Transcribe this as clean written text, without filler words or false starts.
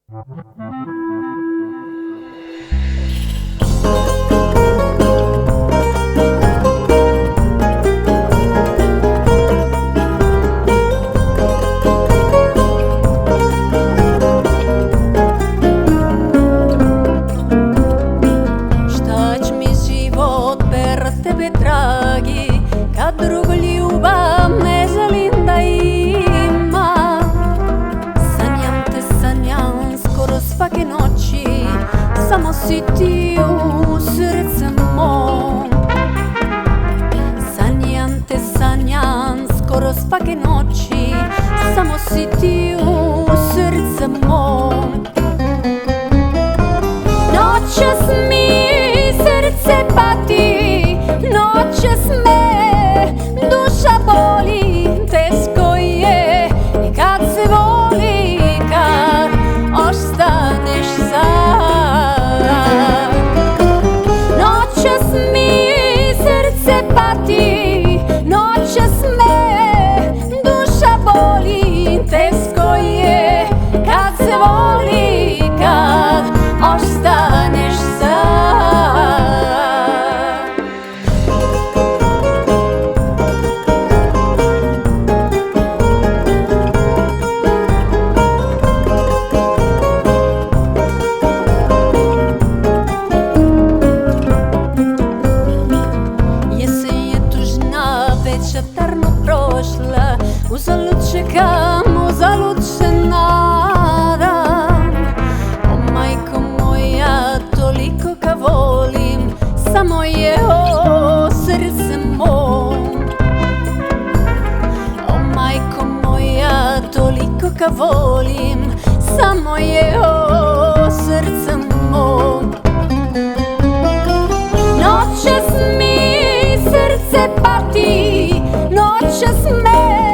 Dragi, kad drugu ljubav ne želim da imam. Sanjam te, sanjam skoro svake noći, samo si ti u srce mom. Sanjam te, sanjam skoro svake noći, samo si ti u srce mom. Noćas mi srce pati, noćas me duša boli, teško je i kad se voli, kad ostaneš sam. Noćas mi srce pati, noćas me duša boli, teško je kad se voli, kad ostaneš sam. Šatarno prošla, uzalud čekam, uzalud se nadam. O majko moja, toliko ga volim, samo je o srce mom. O majko moja, toliko ga volim, samo je o srce mom. Noćas mi srce pati, noćas me